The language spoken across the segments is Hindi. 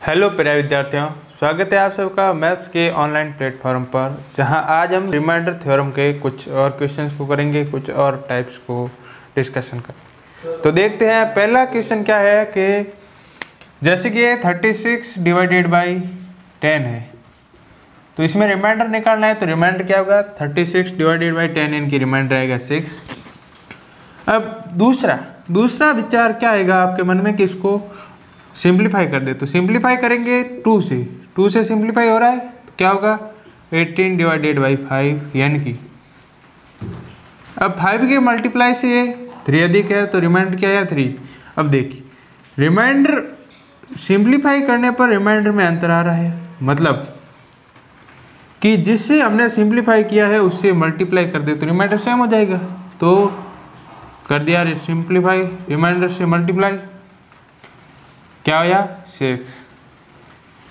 हेलो प्यारे विद्यार्थियों, स्वागत है आप सबका मैथ्स के ऑनलाइन प्लेटफॉर्म पर, जहां आज हम रिमाइंडर थ्योरम के कुछ और क्वेश्चंस को करेंगे, कुछ और टाइप्स को डिस्कशन करेंगे। तो देखते हैं पहला क्वेश्चन क्या है कि जैसे कि ये 36 डिवाइडेड बाई 10 है, तो इसमें रिमाइंडर निकालना है। तो रिमाइंडर क्या होगा? 36 डिवाइडेड बाई 10, इनकी रिमाइंडर आएगा 6। अब दूसरा विचार क्या आएगा आपके मन में कि इसको सिंप्लीफाई कर दे। तो सिंप्लीफाई करेंगे 2 से सिंप्लीफाई हो रहा है तो क्या होगा? 18 डिवाइडेड बाई 5, यानी कि अब 5 के मल्टीप्लाई से 3 अधिक है तो रिमाइंडर क्या है? 3। अब देखिए रिमाइंडर सिंप्लीफाई करने पर रिमाइंडर में अंतर आ रहा है, मतलब कि जिससे हमने सिंप्लीफाई किया है उससे मल्टीप्लाई कर दे तो रिमाइंडर सेम हो जाएगा। तो कर दिया सिंप्लीफाई, रिमाइंडर से मल्टीप्लाई, क्या आया? 6।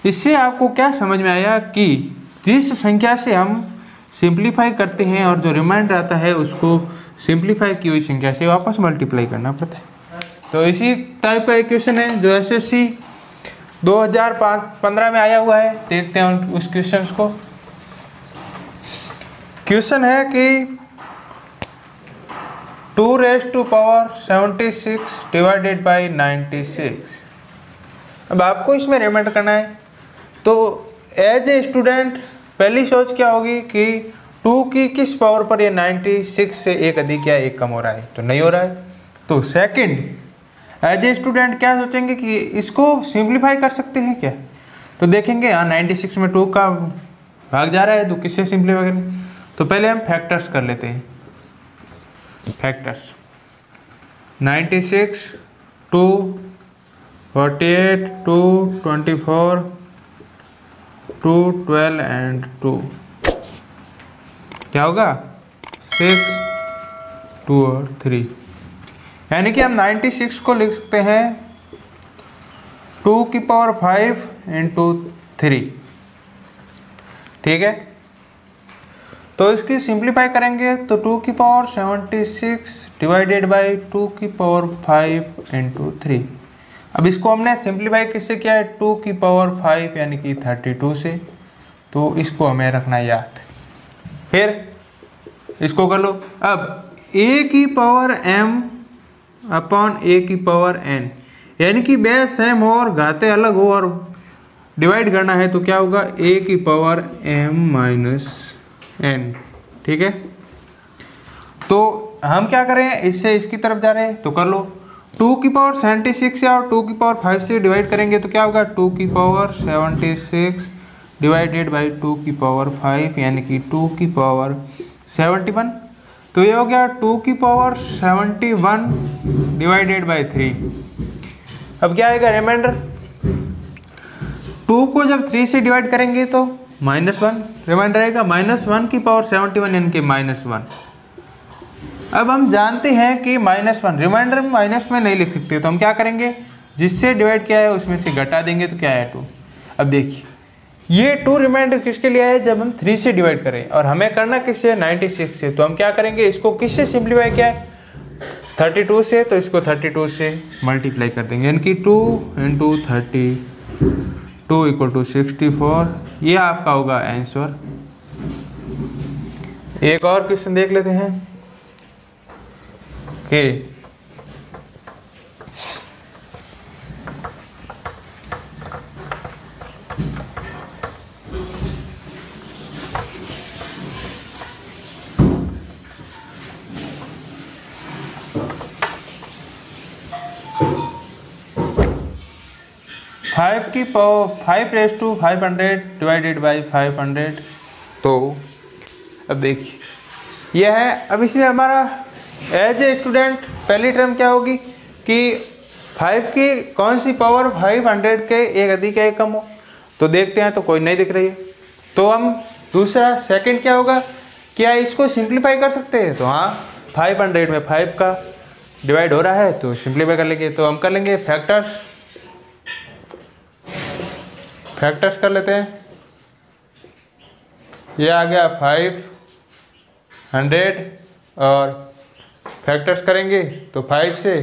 इससे आपको क्या समझ में आया कि जिस संख्या से हम सिंप्लीफाई करते हैं और जो रिमाइंडर आता है उसको सिंप्लीफाई की हुई संख्या से वापस मल्टीप्लाई करना पड़ता है। तो इसी टाइप का एक क्वेश्चन है जो एसएससी 2015 में आया हुआ है। देखते हैं उस क्वेश्चन को। क्वेश्चन है कि 2⁻76 डिवाइडेड बाई 96। अब आपको इसमें रिमाइंडर करना है। तो एज ए स्टूडेंट पहली सोच क्या होगी कि 2 की किस पावर पर ये 96 से एक अधिक या एक कम हो रहा है? तो नहीं हो रहा है। तो सेकंड एज ए स्टूडेंट क्या सोचेंगे कि इसको सिंप्लीफाई कर सकते हैं क्या? तो देखेंगे 96 में 2 का भाग जा रहा है तो किससे सिंप्लीफाई करेंगे? तो पहले हम फैक्टर्स कर लेते हैं। फैक्टर्स 96 2 48 2 24 2 12 एंड 2 क्या होगा? 6 2 और 3, यानी कि हम 96 को लिख सकते हैं 2 की पावर 5 इंटू 3। ठीक है, तो इसकी सिंप्लीफाई करेंगे तो 2 की पावर 76 डिवाइडेड बाई 2 की पावर 5 इंटू 3। अब इसको हमने सिंप्लीफाई किससे किया है? 2 की पावर 5 यानी कि 32 से। तो इसको हमें रखना याद। फिर इसको कर लो। अब a की पावर m अपॉन a की पावर n, यानी कि बेस सेम हो और घाते अलग हो और डिवाइड करना है तो क्या होगा? a की पावर m माइनस n। ठीक है, तो हम क्या करें? इससे इसकी तरफ जा रहे हैं तो कर लो। 2 की पावर 76 से और 2 की पावर 5 से डिवाइड करेंगे तो क्या होगा? 2 की पावर 76 डिवाइडेड बाई 2 की पावर 5, यानी कि 2 की पावर 71। तो ये हो गया 2 की पावर 71 डिवाइडेड बाई 3। अब क्या आएगा? रिमाइंडर 2 को जब 3 से डिवाइड करेंगे तो -1 रिमाइंडर आएगा। -1 की पावर 71 यानी कि -1। अब हम जानते हैं कि -1 रिमाइंडर में माइनस में नहीं लिख सकते, तो हम क्या करेंगे? जिससे डिवाइड किया है उसमें से घटा देंगे तो क्या है? 2। अब देखिए ये 2 रिमाइंडर किसके लिए है? जब हम 3 से डिवाइड करें और हमें करना किससे? 96 से। तो हम क्या करेंगे? इसको किससे सिंप्लीफाई किया है? 32 से। तो इसको 32 से मल्टीप्लाई कर देंगे, यानी कि 2 इंटू 32 इक्वल टू 64। ये आपका होगा आंसर। एक और क्वेश्चन देख लेते हैं कि 5 की पावर 5⁵500 डिवाइडेड बाई 500। तो अब देखिए यह है। अब इसमें हमारा एज ए स्टूडेंट पहली टर्म क्या होगी कि 5 की कौन सी पावर 500 के एक अधिक या एक कम हो? तो देखते हैं, तो कोई नहीं दिख रही है। तो हम दूसरा सेकंड क्या होगा? क्या इसको सिंप्लीफाई कर सकते हैं? तो हाँ, 500 में 5 का डिवाइड हो रहा है तो सिंप्लीफाई कर लेंगे। तो हम कर लेंगे फैक्टर्स कर लेते हैं। ये आ गया 500 और फैक्टर्स करेंगे तो 5 से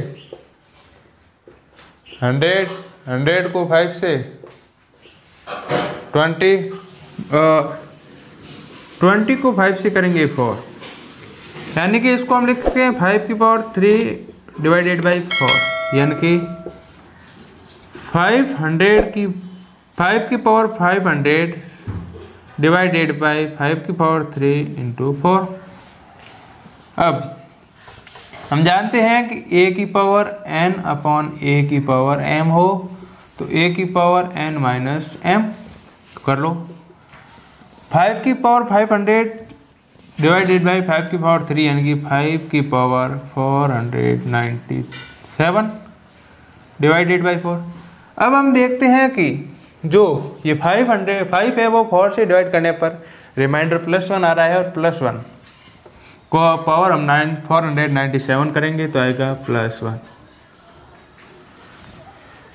100 को 5 से 20 को 5 से करेंगे 4, यानी कि इसको हम लिख सकते हैं 5 की पावर 3 डिवाइडेड बाई 4, यानी कि 5 की पावर 500 डिवाइडेड बाई 5 की पावर 3 इंटू 4। अब हम जानते हैं कि a की पावर n अपॉन a की पावर m हो, तो a की पावर n माइनस m कर लो। 5 की पावर 500 डिवाइडेड बाई 5 की पावर 3, यानी कि 5 की पावर 497 डिवाइडेड बाई 4। अब हम देखते हैं कि जो ये 5 है वो 4 से डिवाइड करने पर रिमाइंडर +1 आ रहा है, और +1 को पावर हम 497 करेंगे तो आएगा +1।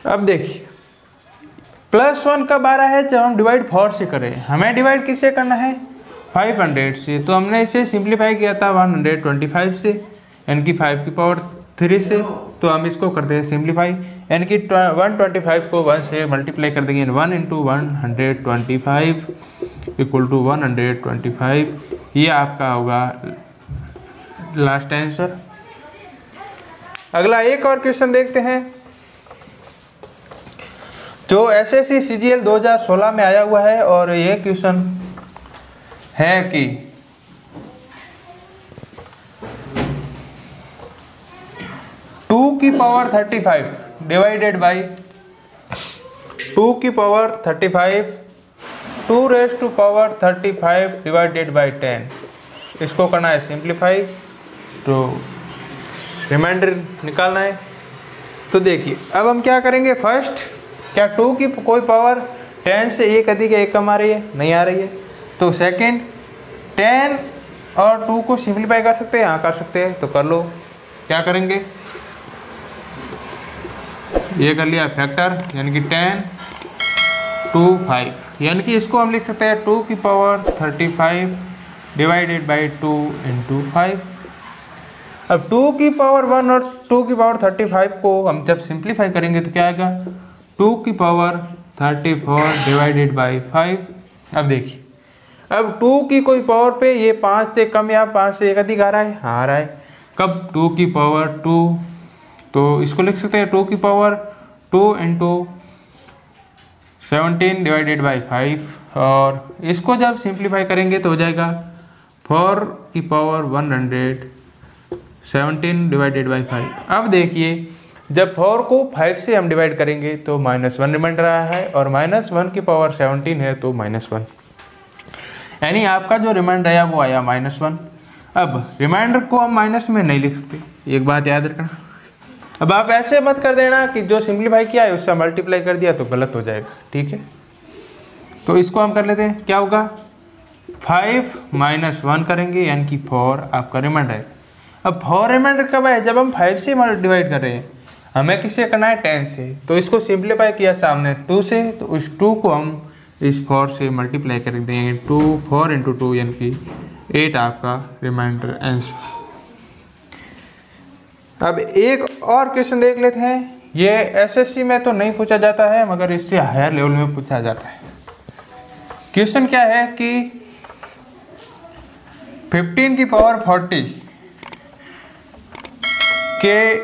अब देखिए +1 कब आ रहा है, जब हम डिवाइड 4 से करें। हमें डिवाइड किससे करना है, 500 से, तो हमने इसे सिंप्लीफाई किया था 125 से, यानी कि 5 की पावर 3 से। तो हम इसको करते हैं सिंप्लीफाई, यानी कि 125 को 1 से मल्टीप्लाई कर देंगे, 1 इंटू 125 इक्वल टू 125। ये आपका होगा लास्ट आंसर। अगला एक और क्वेश्चन देखते हैं, जो SSC CGL 2016 में आया हुआ है, और ये क्वेश्चन है कि 2 की पावर 35 डिवाइडेड बाई 2 की power 35 2 raise to power 35 divided by 10, इसको करना है सिंप्लीफाई, तो रिमाइंडर निकालना है। तो देखिए अब हम क्या करेंगे, फर्स्ट क्या 2 की कोई पावर 10 से एक अधिक या एक कम आ रही है, नहीं आ रही है, तो सेकंड 10 और 2 को सिंप्लीफाई कर सकते हैं, हाँ कर सकते हैं, तो कर लो। क्या करेंगे, ये कर लिया फैक्टर, यानी कि 10 2 5, यानी कि इसको हम लिख सकते हैं 2 की पावर 35 डिवाइडेड बाई 2 इंटू 5। अब 2 की पावर 1 और 2 की पावर 35 को हम जब सिंप्लीफाई करेंगे तो क्या आएगा, 2 की पावर 34 डिवाइडेड बाई 5। अब देखिए अब 2 की कोई पावर पे ये 5 से कम या 5 से एक अधिक आ रहा है, हाँ आ रहा है। कब, 2 की पावर 2, तो इसको लिख सकते हैं 2 की पावर 2 इंटू 17 डिवाइडेड बाई 5, और इसको जब सिंप्लीफाई करेंगे तो हो जाएगा 4 की पावर 117 डिवाइडेड बाई 5। अब देखिए जब 4 को 5 से हम डिवाइड करेंगे तो -1 रिमाइंडर आया है, और -1 की पावर 17 है तो -1, यानी आपका जो रिमाइंडर आया वो आया -1। अब रिमाइंडर को हम माइनस में नहीं लिख सकते, एक बात याद रखना। अब आप ऐसे मत कर देना कि जो सिंप्लीफाई किया है उससे मल्टीप्लाई कर दिया तो गलत हो जाएगा, ठीक है। तो इसको हम कर लेते हैं, क्या होगा 5 - 1 करेंगे, यानी कि 4 आपका रिमाइंडर है। अब 4 रिमाइंडर कब है, जब हम 5 से डिवाइड कर रहे हैं, हमें किससे करना है 10 से, तो इसको सिंप्लीफाई किया सामने 2 से, तो उस 2 को हम इस 4 से मल्टीप्लाई कर देंगे, 4 इंटू 2 यानी कि 8 आपका रिमाइंडर आंसर। अब एक और क्वेश्चन देख लेते हैं, ये एसएससी में तो नहीं पूछा जाता है मगर इससे हायर लेवल में पूछा जाता है। क्वेश्चन क्या है कि 15 की पावर 40 के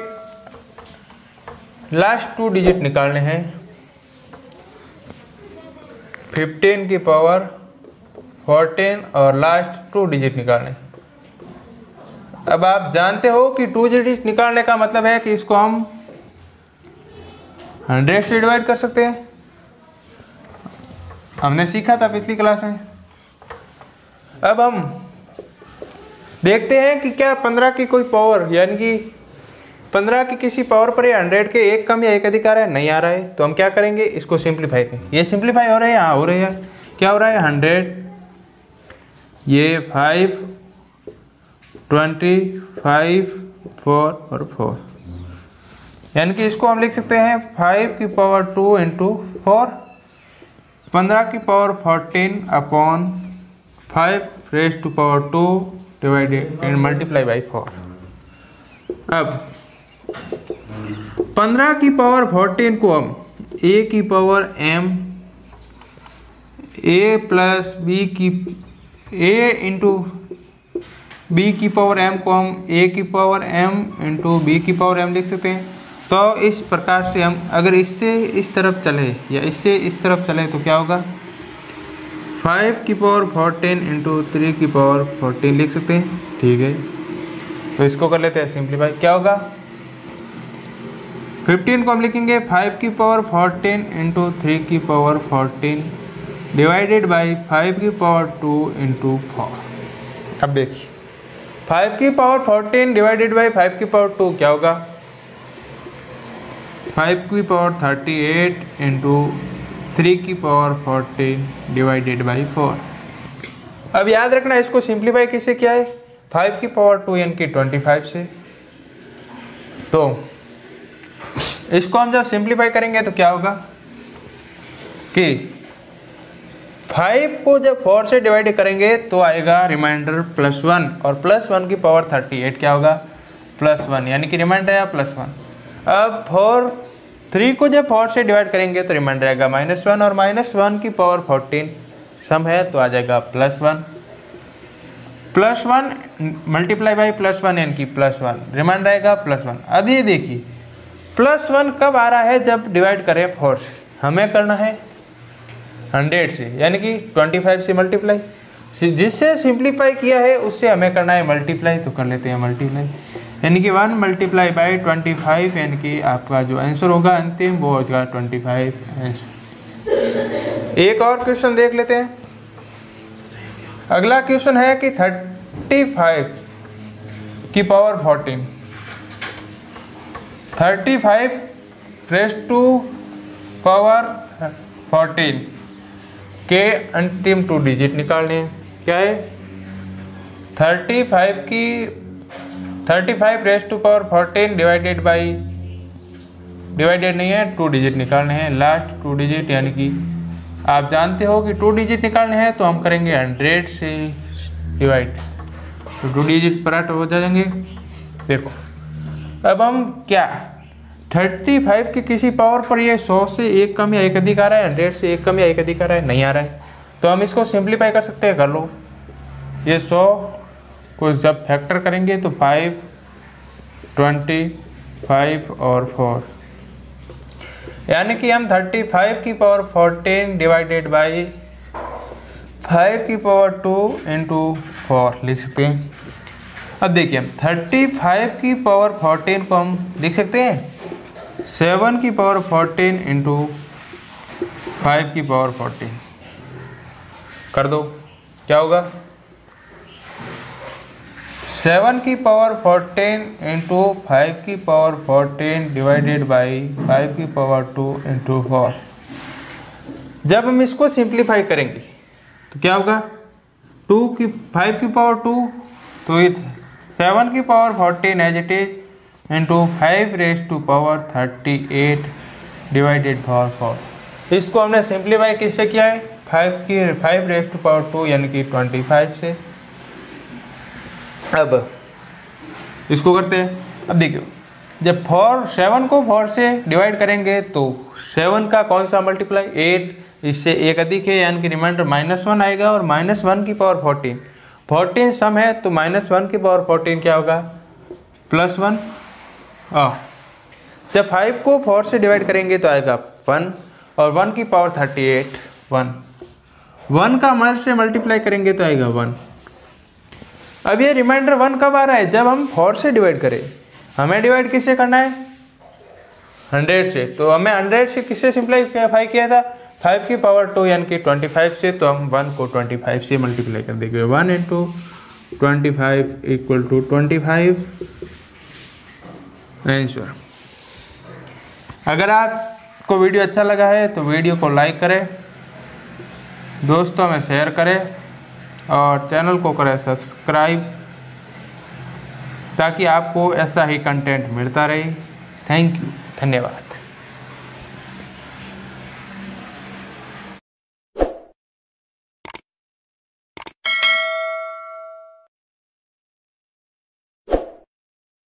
लास्ट 2 डिजिट निकालने हैं। 15 की पावर 14 और लास्ट 2 डिजिट निकालने हैं। अब आप जानते हो कि 2 डिजिट निकालने का मतलब है कि इसको हम 100 से डिवाइड कर सकते हैं, हमने सीखा था पिछली क्लास में। अब हम देखते हैं कि क्या 15 की कोई पावर, यानी कि 15 की किसी पावर पर ये 100 के एक कम या एक अधिक आ रहा है, नहीं आ रहा है, तो हम क्या करेंगे, इसको सिंप्लीफाई करें। ये सिंप्लीफाई हो रहे हैं, हाँ हो रहे हैं। क्या हो रहा है 100, ये 5, 25, 4 और 4, यानी कि इसको हम लिख सकते हैं 5 की पावर 2 इंटू 4, 15 की power 14 upon 5 raise to power 2 divided and multiply by 4। अब 15 की पावर 14 को हम a की पावर m ए प्लस बी की ए इंटू बी की पावर एम को हम ए की पावर एम इंटू बी की पावर एम लिख सकते हैं। तो इस प्रकार से हम अगर इससे इस तरफ चले या इससे इस तरफ चले तो क्या होगा, 5 की पावर 14 इंटू 3 की पावर 14 लिख सकते हैं। ठीक है, तो इसको कर लेते हैं सिंप्लीफाई। क्या होगा, 15 को हम लिखेंगे 5 की पावर 14 इंटू 3 की पावर 14 डिवाइडेड बाई 5 की पावर 2 इंटू 4। अब देखिए 5 की पावर 14 डिवाइडेड बाई 5 की पावर 2 क्या होगा, 5 की पावर 38 इंटू 3 की पावर 14 डिवाइडेड बाई 4। अब याद रखना इसको सिंप्लीफाई किससे किया है, 5 की पावर 2 यानी कि 25 से। तो इसको हम जब सिंप्लीफाई करेंगे तो क्या होगा कि 5 को जब 4 से डिवाइड करेंगे तो आएगा रिमाइंडर +1 और +1 की पावर 38 क्या होगा +1 यानी कि रिमाइंडर आया +1। अब 3 को जब 4 से डिवाइड करेंगे तो रिमाइंडर आएगा -1 और -1 की पावर 14 सम है तो आ जाएगा +1 मल्टीप्लाई बाई +1 यानी कि +1 रिमाइंडर आएगा +1। अब ये देखिए +1 कब आ रहा है, जब डिवाइड करें 4 से। हमें करना है 100 से यानी कि 25 से मल्टीप्लाई, जिससे सिंप्लीफाई किया है उससे हमें करना है मल्टीप्लाई, तो कर लेते हैं मल्टीप्लाई यानी कि 1 मल्टीप्लाई बाई 25 यानी कि आपका जो आंसर होगा अंतिम वो होगा 25 आंसर। एक और क्वेश्चन देख लेते हैं। अगला क्वेश्चन है कि 35 की पावर 14 35 रेज़ टू पावर 14 के अंतिम 2 डिजिट निकालने हैं। क्या है 35 रेज़ टू पावर 14 डिवाइडेड नहीं है 2 डिजिट निकालने हैं, लास्ट 2 डिजिट यानी कि आप जानते हो कि 2 डिजिट निकालने हैं तो हम करेंगे 100 से डिवाइड, तो 2 डिजिट पराट हो जाएंगे। देखो अब हम क्या 35 की किसी पावर पर ये 100 से एक कम या एक अधिक आ रहा है, 100 से एक कम या एक अधिक आ रहा है, नहीं आ रहा है, तो हम इसको सिंप्लीफाई कर सकते हैं। कर लो, ये 100 को जब फैक्टर करेंगे तो 5, 25 और 4 यानी कि हम 35 की पावर 14 डिवाइडेड बाई 5 की पावर 2 इंटू 4 लिख सकते हैं। अब देखिए हम 35 की पावर 14 को हम लिख सकते हैं 7 की पावर 14 इंटू 5 की पावर 14 कर दो, क्या होगा 7 की पावर 14 इंटू 5 की पावर 14 डिवाइडेड बाई 5 की पावर 2 इंटू 4। जब हम इसको सिंप्लीफाई करेंगे तो क्या होगा 5 की पावर 2 तो 7 की power 14 as it is into 5 raise to power 38 divided by 4। इसको हमने सिंप्लीफाई किससे किया है 5 रेज़ टू पावर 2 यानी कि 25 से। अब इसको करते हैं। अब देखिए जब 7 को 4 से डिवाइड करेंगे तो 7 का कौन सा मल्टीप्लाई 8, इससे एक अधिक है यानी कि रिमाइंडर -1 आएगा और -1 की पावर 14 सम है तो -1 की पावर 14 क्या होगा +1। जब 5 को 4 से डिवाइड करेंगे तो आएगा 1 और 1 की पावर 38 1 का हमारे से मल्टीप्लाई करेंगे तो आएगा 1। अब ये रिमाइंडर 1 कब आ रहा है जब हम 4 से डिवाइड करें। हमें डिवाइड किससे करना है 100 से, तो हमें 100 से किससे सिंप्लीफाई किया था 5 की पावर 2 यानी कि 25 से, तो हम 1 को 25 से मल्टीप्लाई कर देंगे 1 इंटू 25 इक्वल टू 25 आंसर। अगर आपको वीडियो अच्छा लगा है तो वीडियो को लाइक करें, दोस्तों में शेयर करें और चैनल को करें सब्सक्राइब ताकि आपको ऐसा ही कंटेंट मिलता रहे। थैंक यू, धन्यवाद।